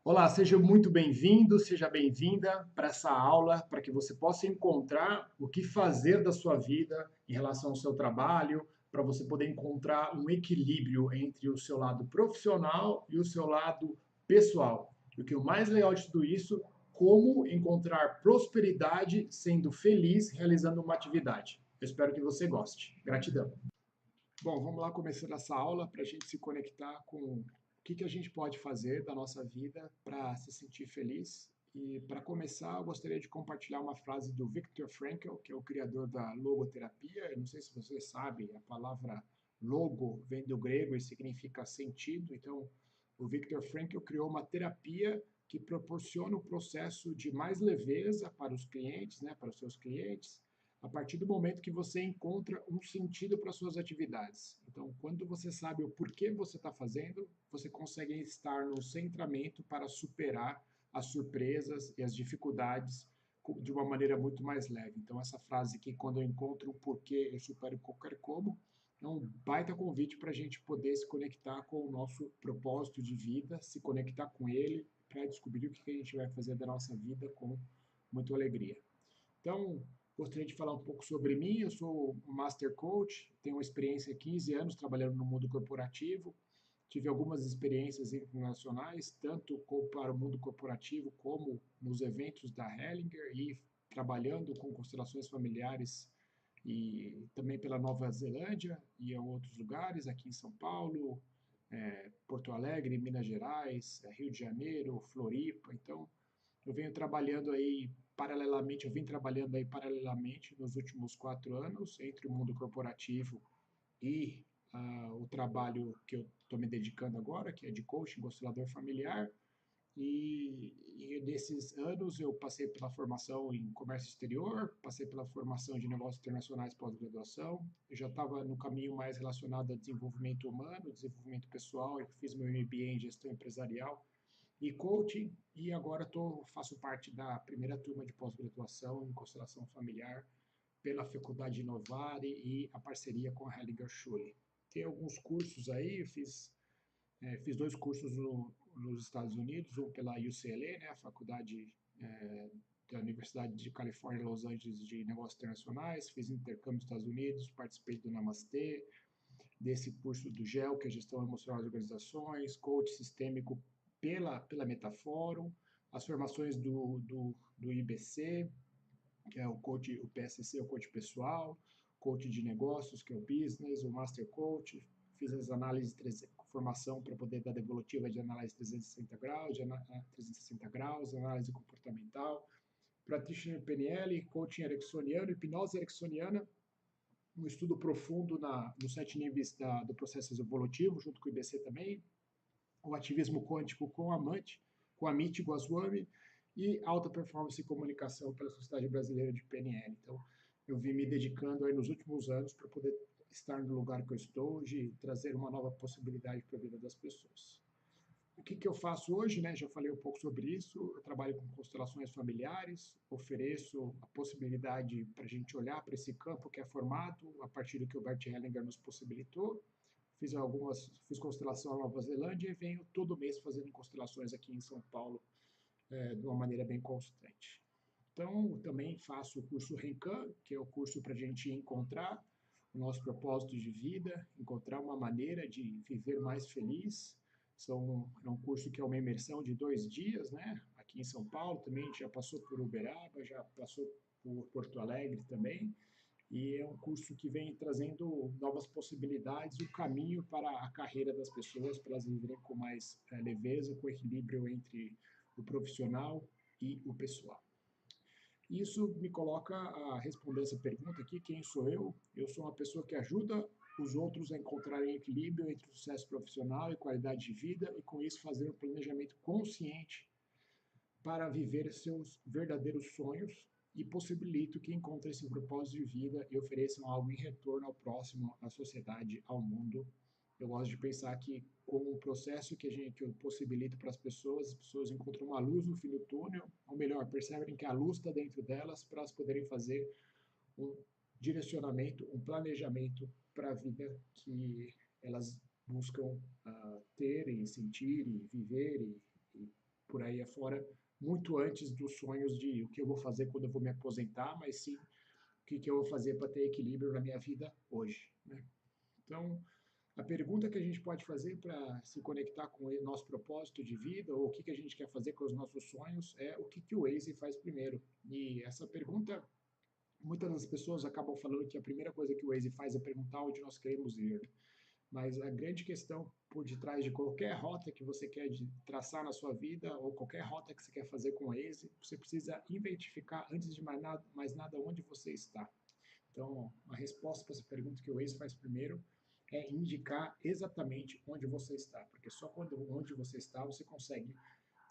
Olá, seja muito bem-vindo, seja bem-vinda para essa aula, para que você possa encontrar o que fazer da sua vida em relação ao seu trabalho, para você poder encontrar um equilíbrio entre o seu lado profissional e o seu lado pessoal. E o que é o mais legal de tudo isso, como encontrar prosperidade sendo feliz realizando uma atividade. Eu espero que você goste. Gratidão. Bom, vamos lá começar essa aula para a gente se conectar com o que a gente pode fazer da nossa vida para se sentir feliz. E para começar, eu gostaria de compartilhar uma frase do Viktor Frankl, que é o criador da logoterapia. Eu não sei se você sabe, a palavra logo vem do grego e significa sentido. Então, o Viktor Frankl criou uma terapia que proporciona o processo de mais leveza para os clientes, né, para os seus clientes, a partir do momento que você encontra um sentido para suas atividades. Então, quando você sabe o porquê você está fazendo, você consegue estar no centramento para superar as surpresas e as dificuldades de uma maneira muito mais leve. Então, essa frase que quando eu encontro o porquê, eu supero qualquer como, é um baita convite para a gente poder se conectar com o nosso propósito de vida, se conectar com ele, para descobrir o que a gente vai fazer da nossa vida com muita alegria. Então, gostaria de falar um pouco sobre mim. Eu sou um Master Coach, tenho uma experiência de 15 anos trabalhando no mundo corporativo. Tive algumas experiências internacionais, tanto para o mundo corporativo como nos eventos da Hellinger e trabalhando com constelações familiares e também pela Nova Zelândia e em outros lugares, aqui em São Paulo, Porto Alegre, Minas Gerais, Rio de Janeiro, Floripa. Então, eu venho trabalhando aí paralelamente, eu vim trabalhando aí paralelamente nos últimos 4 anos entre o mundo corporativo e o trabalho que eu estou me dedicando agora, que é de coaching, constelador familiar. E nesses anos eu passei pela formação em comércio exterior, passei pela formação de negócios internacionais pós-graduação. Eu já estava no caminho mais relacionado a desenvolvimento humano, desenvolvimento pessoal. Eu fiz meu MBA em gestão empresarial e coaching, e agora faço parte da primeira turma de pós-graduação em constelação familiar pela Faculdade Novare e a parceria com a Hellinger Schule. Tem alguns cursos aí, fiz dois cursos nos Estados Unidos, um pela UCLA, né, a Faculdade da Universidade de Califórnia, Los Angeles de Negócios Internacionais, fiz intercâmbio nos Estados Unidos, participei do Namastê, desse curso do GEL, que é Gestão Emocional de Organizações, Coach Sistêmico pela Metaforum, as formações do IBC, que é o PSC, o Coach Pessoal, Coach de Negócios, que é o Business, o Master Coach, fiz as análises, formação para poder dar devolutiva de análise 360 graus, 360 graus, análise comportamental, Practitioner PNL, Coaching Ericksoniano, Hipnose Ericksoniana, um estudo profundo nos 7 níveis do processo evolutivo, junto com o IBC também, o ativismo quântico com a MANT, com a Amit Goswami, e alta performance e comunicação pela Sociedade Brasileira de PNL. Então, eu vim me dedicando aí nos últimos anos para poder estar no lugar que eu estou hoje e trazer uma nova possibilidade para a vida das pessoas. O que eu faço hoje, né? Já falei um pouco sobre isso. Eu trabalho com constelações familiares, ofereço a possibilidade para a gente olhar para esse campo que é formado a partir do que o Bert Hellinger nos possibilitou. Fiz constelação na Nova Zelândia e venho todo mês fazendo constelações aqui em São Paulo, de uma maneira bem constante. Então, também faço o curso Rencan, que é o curso para a gente encontrar o nosso propósito de vida, encontrar uma maneira de viver mais feliz. É um curso que é uma imersão de 2 dias, né? Aqui em São Paulo também, a gente já passou por Uberaba, já passou por Porto Alegre também. E é um curso que vem trazendo novas possibilidades, o caminho para a carreira das pessoas, para elas viverem com mais leveza, com equilíbrio entre o profissional e o pessoal. Isso me coloca a responder essa pergunta aqui: quem sou eu? Eu sou uma pessoa que ajuda os outros a encontrarem equilíbrio entre o sucesso profissional e qualidade de vida, e com isso fazer um planejamento consciente para viver seus verdadeiros sonhos, e possibilito que encontrem esse propósito de vida e ofereçam algo em retorno ao próximo, à sociedade, ao mundo. Eu gosto de pensar que com o processo que eu possibilito para as pessoas encontram uma luz no fim do túnel, ou melhor, percebem que a luz está dentro delas para elas poderem fazer um direcionamento, um planejamento para a vida que elas buscam ter e sentir e viver e por fora muito antes dos sonhos de o que eu vou fazer quando eu vou me aposentar, mas sim o que eu vou fazer para ter equilíbrio na minha vida hoje, né? Então, a pergunta que a gente pode fazer para se conectar com o nosso propósito de vida, ou o que a gente quer fazer com os nossos sonhos, é o que o Waze faz primeiro. E essa pergunta, muitas das pessoas acabam falando que a primeira coisa que o Waze faz é perguntar onde nós queremos ir, né? Mas a grande questão por detrás de qualquer rota que você quer traçar na sua vida, ou qualquer rota que você quer fazer com o Waze, você precisa identificar, antes de mais nada, onde você está. Então, a resposta para essa pergunta que o Waze faz primeiro é indicar exatamente onde você está, porque só quando onde você está você consegue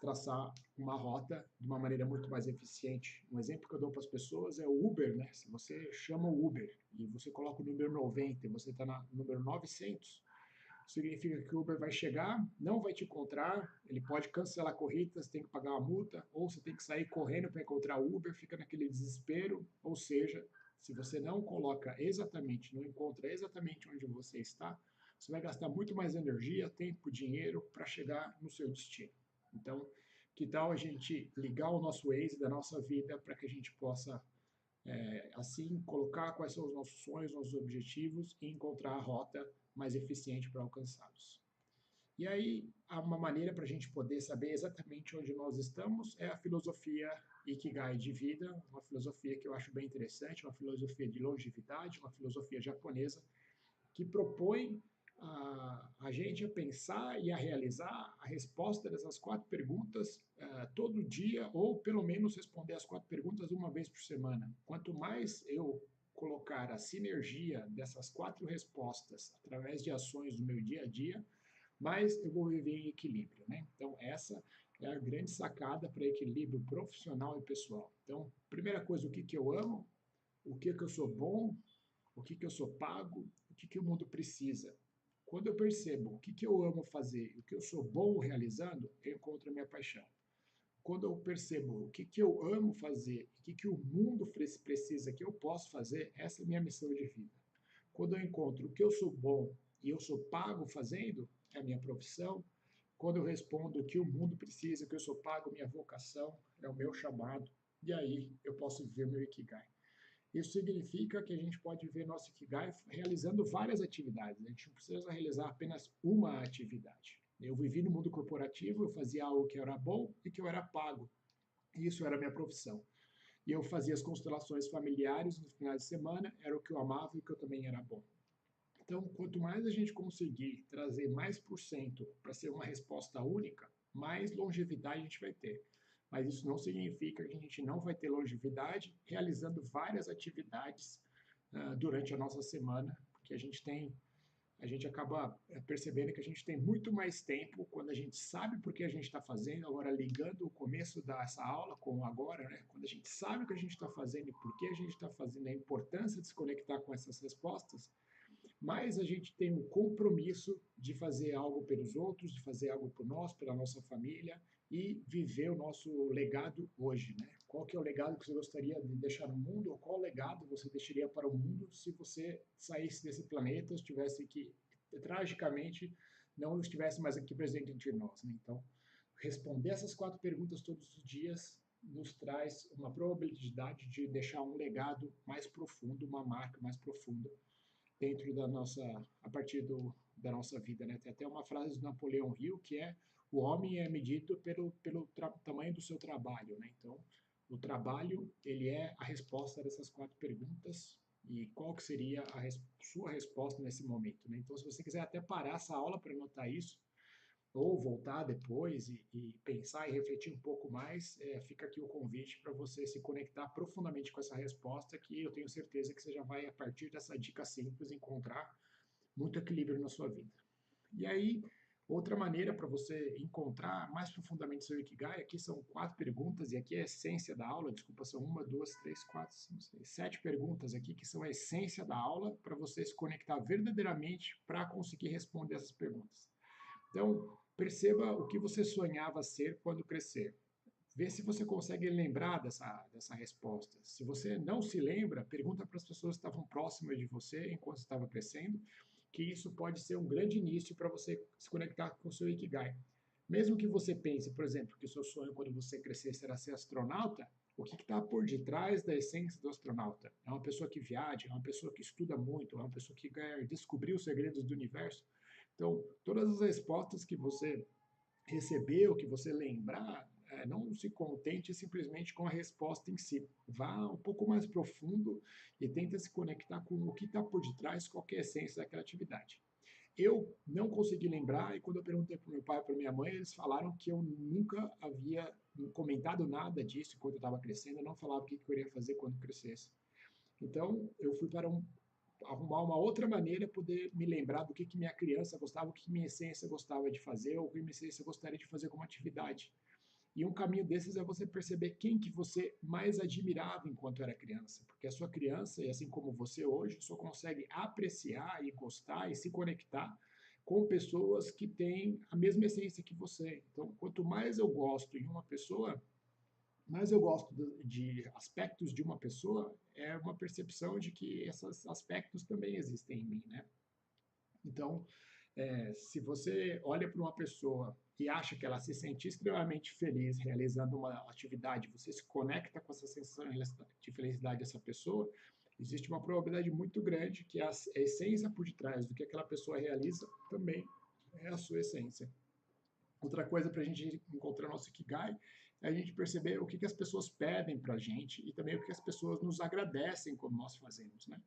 traçar uma rota de uma maneira muito mais eficiente. Um exemplo que eu dou para as pessoas é o Uber, né? Se você chama o Uber e você coloca o número 90 e você está no número 900, significa que o Uber vai chegar, não vai te encontrar, ele pode cancelar a corrida, você tem que pagar uma multa, ou você tem que sair correndo para encontrar o Uber, fica naquele desespero, ou seja, se você não coloca exatamente, não encontra exatamente onde você está, você vai gastar muito mais energia, tempo, dinheiro para chegar no seu destino. Então, que tal a gente ligar o nosso Waze da nossa vida para que a gente possa, assim, colocar quais são os nossos sonhos, nossos objetivos e encontrar a rota mais eficiente para alcançá-los. E aí, há uma maneira para a gente poder saber exatamente onde nós estamos é a filosofia Ikigai de vida, uma filosofia que eu acho bem interessante, uma filosofia de longevidade, uma filosofia japonesa, que propõe a gente a pensar e a realizar a resposta dessas 4 perguntas todo dia, ou pelo menos responder as 4 perguntas uma vez por semana. Quanto mais eu colocar a sinergia dessas 4 respostas através de ações do meu dia a dia, mais eu vou viver em equilíbrio, né? Então, essa é a grande sacada para equilíbrio profissional e pessoal. Então, primeira coisa, o que eu amo, o que eu sou bom, o que eu sou pago, o que o mundo precisa. Quando eu percebo o que eu amo fazer, o que eu sou bom realizando, eu encontro a minha paixão. Quando eu percebo o que eu amo fazer, o que o mundo precisa que eu posso fazer, essa é a minha missão de vida. Quando eu encontro o que eu sou bom e eu sou pago fazendo, é a minha profissão. Quando eu respondo o que o mundo precisa, o que eu sou pago, minha vocação, é o meu chamado. E aí eu posso viver meu Ikigai. Isso significa que a gente pode ver nosso Ikigai realizando várias atividades. A gente não precisa realizar apenas uma atividade. Eu vivi no mundo corporativo, eu fazia algo que era bom e que eu era pago. Isso era a minha profissão. E eu fazia as constelações familiares nos finais de semana, era o que eu amava e que eu também era bom. Então, quanto mais a gente conseguir trazer mais por cento para ser uma resposta única, mais longevidade a gente vai ter. Mas isso não significa que a gente não vai ter longevidade realizando várias atividades durante a nossa semana, porque a gente acaba percebendo que a gente tem muito mais tempo quando a gente sabe por que a gente está fazendo. Agora, ligando o começo dessa aula com o agora, né? Quando a gente sabe o que a gente está fazendo e por que a gente está fazendo, a importância de se conectar com essas respostas, mas a gente tem um compromisso de fazer algo pelos outros, de fazer algo por nós, pela nossa família e viver o nosso legado hoje, né? Qual que é o legado que você gostaria de deixar no mundo, ou qual legado você deixaria para o mundo se você saísse desse planeta, estivesse que tragicamente não estivesse mais aqui presente entre nós, né? Então, responder essas 4 perguntas todos os dias nos traz uma probabilidade de deixar um legado mais profundo, uma marca mais profunda dentro da nossa, a partir da nossa vida, né? Tem até uma frase do Napoleão Hill que é: o homem é medido pelo tamanho do seu trabalho, né? Então, o trabalho, ele é a resposta dessas 4 perguntas. E qual que seria sua resposta nesse momento, né? Então, se você quiser até parar essa aula para anotar isso, ou voltar depois e pensar e refletir um pouco mais, fica aqui o convite para você se conectar profundamente com essa resposta, que eu tenho certeza que você já vai, a partir dessa dica simples, encontrar muito equilíbrio na sua vida. E aí, outra maneira para você encontrar mais profundamente seu Ikigai, aqui são 4 perguntas, e aqui é a essência da aula, desculpa, são 7 perguntas aqui, que são a essência da aula, para você se conectar verdadeiramente para conseguir responder essas perguntas. Então, perceba o que você sonhava ser quando crescer. Vê se você consegue lembrar dessa resposta. Se você não se lembra, pergunta para as pessoas que estavam próximas de você enquanto estava crescendo, que isso pode ser um grande início para você se conectar com o seu Ikigai. Mesmo que você pense, por exemplo, que o seu sonho quando você crescer será ser astronauta, o que está por detrás da essência do astronauta? É uma pessoa que viaja, é uma pessoa que estuda muito, é uma pessoa que quer descobrir os segredos do universo. Então, todas as respostas que você receber, o que você lembrar, não se contente simplesmente com a resposta em si. Vá um pouco mais profundo e tenta se conectar com o que está por detrás, qual é a essência daquela atividade. Eu não consegui lembrar, e quando eu perguntei para o meu pai e para minha mãe, eles falaram que eu nunca havia comentado nada disso enquanto eu estava crescendo, eu não falava o que eu iria fazer quando crescesse. Então, eu fui para arrumar uma outra maneira de poder me lembrar do que minha criança gostava, o que minha essência gostava de fazer, ou o que minha essência gostaria de fazer como atividade. E um caminho desses é você perceber quem que você mais admirava enquanto era criança, porque a sua criança, e assim como você hoje, só consegue apreciar e gostar e se conectar com pessoas que têm a mesma essência que você. Então, quanto mais eu gosto em uma pessoa, mais eu gosto de aspectos de uma pessoa, é uma percepção de que esses aspectos também existem em mim, né? Então, se você olha para uma pessoa e acha que ela se sente extremamente feliz realizando uma atividade, você se conecta com essa sensação de felicidade dessa pessoa, existe uma probabilidade muito grande que a essência por detrás do que aquela pessoa realiza também é a sua essência. Outra coisa para a gente encontrar nosso Ikigai é a gente perceber o que as pessoas pedem para a gente e também o que as pessoas nos agradecem quando nós fazemos, né?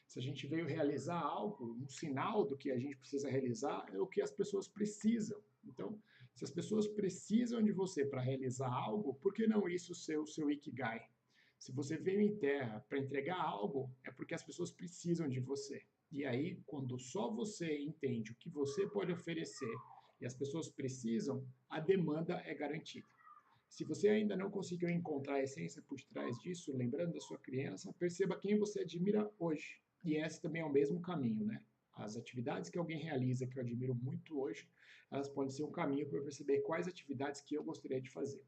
Se a gente veio realizar algo, um sinal do que a gente precisa realizar é o que as pessoas precisam. Então, se as pessoas precisam de você para realizar algo, por que não isso ser o seu Ikigai? Se você veio em terra para entregar algo, é porque as pessoas precisam de você. E aí, quando só você entende o que você pode oferecer e as pessoas precisam, a demanda é garantida. Se você ainda não conseguiu encontrar a essência por trás disso, lembrando da sua criança, perceba quem você admira hoje. E esse também é o mesmo caminho, né? As atividades que alguém realiza que eu admiro muito hoje, elas podem ser um caminho para eu perceber quais atividades que eu gostaria de fazer.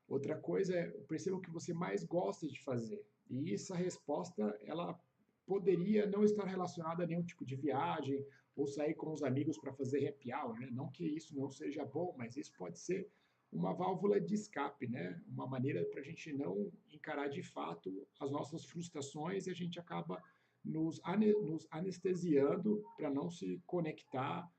Outra coisa é, perceba o que você mais gosta de fazer. E essa resposta, ela poderia não estar relacionada a nenhum tipo de viagem ou sair com os amigos para fazer happy hour, né? Não que isso não seja bom, mas isso pode ser uma válvula de escape, né? Uma maneira para a gente não encarar de fato as nossas frustrações e a gente acaba nos anestesiando para não se conectar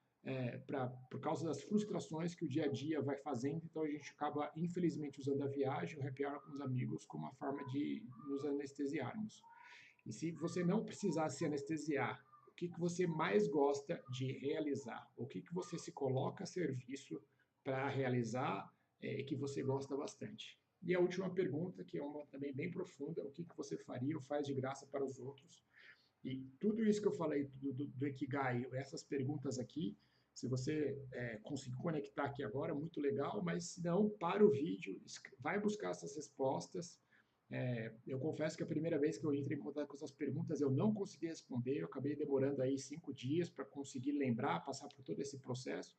por causa das frustrações que o dia a dia vai fazendo, então a gente acaba, infelizmente, usando a viagem, o happy hour com os amigos, como uma forma de nos anestesiarmos. E se você não precisar se anestesiar, o que você mais gosta de realizar? O que você se coloca a serviço para realizar e que você gosta bastante? E a última pergunta, que é uma também bem profunda, o que você faria ou faz de graça para os outros? E tudo isso que eu falei do Ikigai, essas perguntas aqui, se você conseguir conectar aqui agora, muito legal, mas se não, para o vídeo, vai buscar essas respostas. Eu confesso que a primeira vez que eu entrei em contato com essas perguntas, eu não consegui responder, eu acabei demorando aí 5 dias para conseguir lembrar, passar por todo esse processo.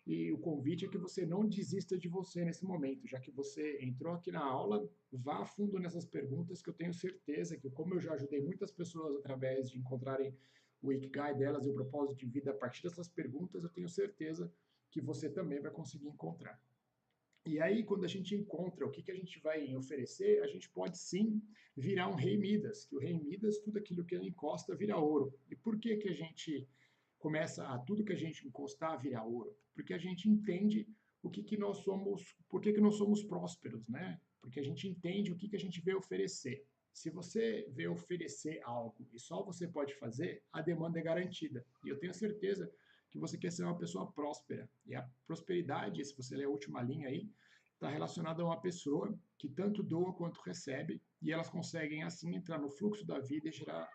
E o convite é que você não desista de você nesse momento, já que você entrou aqui na aula, vá a fundo nessas perguntas, que eu tenho certeza que, como eu já ajudei muitas pessoas através de encontrarem o Ikigai delas e o propósito de vida a partir dessas perguntas, eu tenho certeza que você também vai conseguir encontrar. E aí, quando a gente encontra o que a gente vai oferecer, a gente pode sim virar um rei Midas, que o rei Midas, tudo aquilo que ele encosta vira ouro. E por que a gente começa a tudo que a gente encostar virar ouro? Porque a gente entende o que nós somos, por que nós somos prósperos, né? Porque a gente entende o que a gente veio oferecer. Se você veio oferecer algo e só você pode fazer, a demanda é garantida. E eu tenho certeza que você quer ser uma pessoa próspera. E a prosperidade, se você ler a última linha aí, está relacionada a uma pessoa que tanto doa quanto recebe, e elas conseguem assim entrar no fluxo da vida e gerar,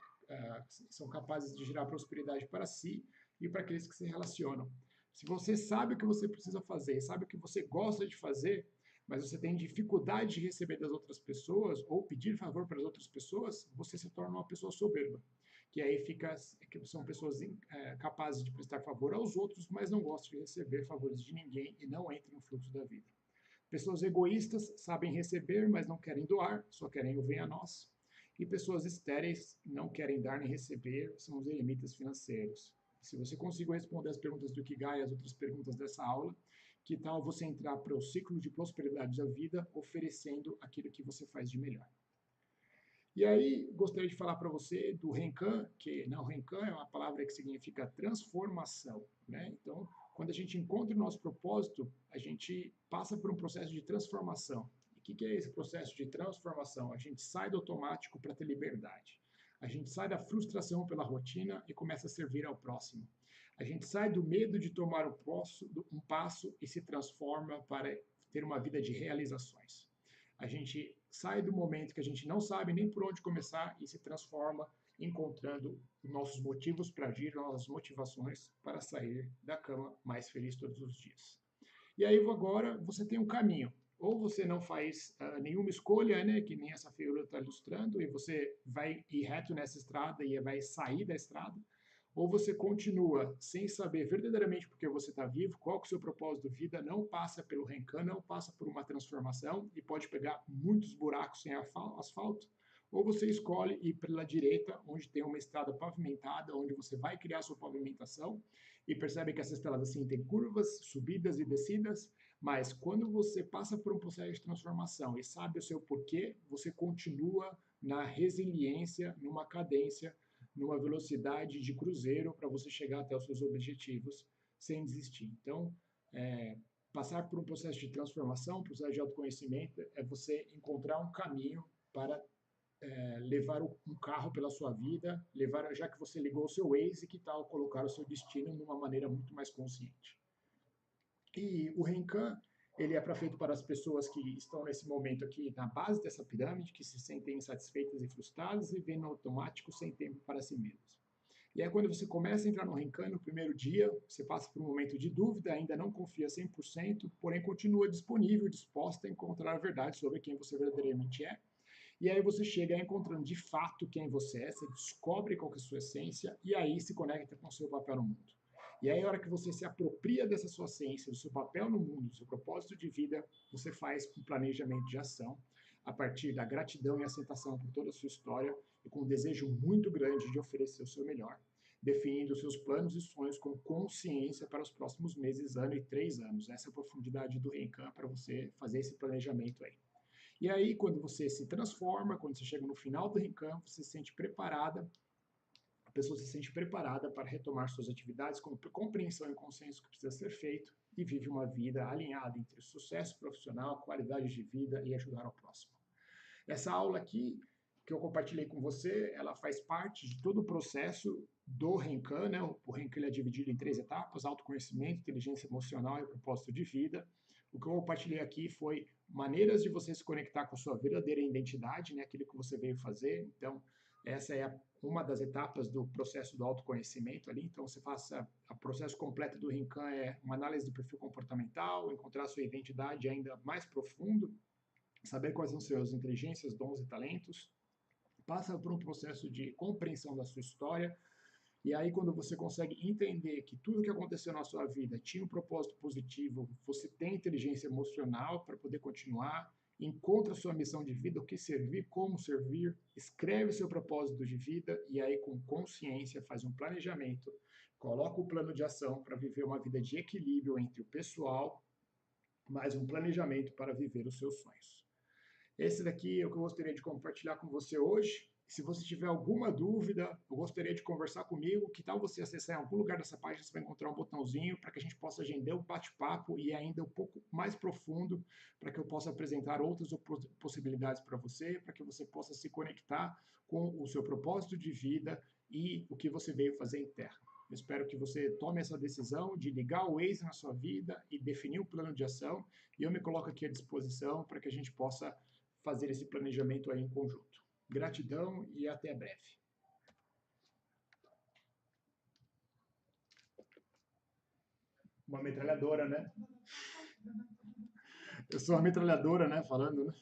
são capazes de gerar prosperidade para si e para aqueles que se relacionam. Se você sabe o que você precisa fazer, sabe o que você gosta de fazer, mas você tem dificuldade de receber das outras pessoas ou pedir favor para as outras pessoas, você se torna uma pessoa soberba. Que aí são pessoas capazes de prestar favor aos outros, mas não gostam de receber favores de ninguém e não entram no fluxo da vida. Pessoas egoístas sabem receber, mas não querem doar, só querem o vem a nós. E pessoas estéreis não querem dar nem receber, são os eremitas financeiros. Se você conseguiu responder as perguntas do Ikigai e as outras perguntas dessa aula, Que tal você entrar para o ciclo de prosperidade da vida oferecendo aquilo que você faz de melhor? E aí, gostaria de falar para você do Renkan, que não, Renkan é uma palavra que significa transformação, né? Então, quando a gente encontra o nosso propósito, a gente passa por um processo de transformação. E o que é esse processo de transformação? A gente sai do automático para ter liberdade. A gente sai da frustração pela rotina e começa a servir ao próximo. A gente sai do medo de tomar um passo e se transforma para ter uma vida de realizações. A gente sai do momento que a gente não sabe nem por onde começar e se transforma encontrando nossos motivos para agir, nossas motivações para sair da cama mais feliz todos os dias. E aí agora você tem um caminho. Ou você não faz nenhuma escolha, né, que nem essa figura está ilustrando, e você vai ir reto nessa estrada e vai sair da estrada, ou você continua sem saber verdadeiramente por que você está vivo, qual que é o seu propósito de vida, não passa pelo Rencan, não passa por uma transformação e pode pegar muitos buracos sem asfalto, ou você escolhe ir pela direita, onde tem uma estrada pavimentada, onde você vai criar sua pavimentação e percebe que essa estrada assim tem curvas, subidas e descidas, mas quando você passa por um processo de transformação e sabe o seu porquê, você continua na resiliência, numa cadência, numa velocidade de cruzeiro para você chegar até os seus objetivos sem desistir. Então, passar por um processo de transformação, um processo de autoconhecimento, é você encontrar um caminho para levar um carro pela sua vida, levar, já que você ligou o seu Waze, que tal colocar o seu destino de uma maneira muito mais consciente. E o Renkan, ele é feito para as pessoas que estão nesse momento aqui na base dessa pirâmide, que se sentem insatisfeitas e frustradas e vêm no automático sem tempo para si mesmos. E aí, quando você começa a entrar no Renkan, no primeiro dia, você passa por um momento de dúvida, ainda não confia 100%, porém continua disponível, disposta a encontrar a verdade sobre quem você verdadeiramente é. E aí você chega encontrando de fato quem você é, você descobre qual que é a sua essência e aí se conecta com o seu papel no mundo. E aí, a hora que você se apropria dessa sua essência, do seu papel no mundo, do seu propósito de vida, você faz um planejamento de ação a partir da gratidão e aceitação por toda a sua história e com um desejo muito grande de oferecer o seu melhor, definindo os seus planos e sonhos com consciência para os próximos meses, ano e 3 anos. Essa é a profundidade do Renkan para você fazer esse planejamento aí. E aí, quando você se transforma, quando você chega no final do Renkan, você se sente preparada, a pessoa se sente preparada para retomar suas atividades com compreensão e consenso que precisa ser feito e vive uma vida alinhada entre sucesso profissional, qualidade de vida e ajudar ao próximo. Essa aula aqui que eu compartilhei com você, ela faz parte de todo o processo do Renkan, né? O Renkan ele é dividido em 3 etapas: autoconhecimento, inteligência emocional e propósito de vida. O que eu compartilhei aqui foi maneiras de você se conectar com a sua verdadeira identidade, né? Aquilo que você veio fazer. Então, essa é uma das etapas do processo do autoconhecimento ali. Então, você faça o processo completo do Renkan é uma análise do perfil comportamental, encontrar a sua identidade ainda mais profundo, saber quais são suas inteligências, dons e talentos, passa por um processo de compreensão da sua história, e aí quando você consegue entender que tudo que aconteceu na sua vida tinha um propósito positivo, você tem inteligência emocional para poder continuar, encontra a sua missão de vida, o que servir, como servir, escreve o seu propósito de vida e aí com consciência faz um planejamento, coloca o plano de ação para viver uma vida de equilíbrio entre o pessoal, mais um planejamento para viver os seus sonhos. Esse daqui é o que eu gostaria de compartilhar com você hoje. Se você tiver alguma dúvida, eu gostaria de conversar comigo. Que tal você acessar em algum lugar dessa página, você vai encontrar um botãozinho para que a gente possa agendar um bate-papo e ainda um pouco mais profundo, para que eu possa apresentar outras possibilidades para você, para que você possa se conectar com o seu propósito de vida e o que você veio fazer em terra. Eu espero que você tome essa decisão de ligar o Waze na sua vida e definir um plano de ação. E eu me coloco aqui à disposição para que a gente possa fazer esse planejamento aí em conjunto. Gratidão e até breve. Uma metralhadora, né? Eu sou uma metralhadora, né? Falando, né?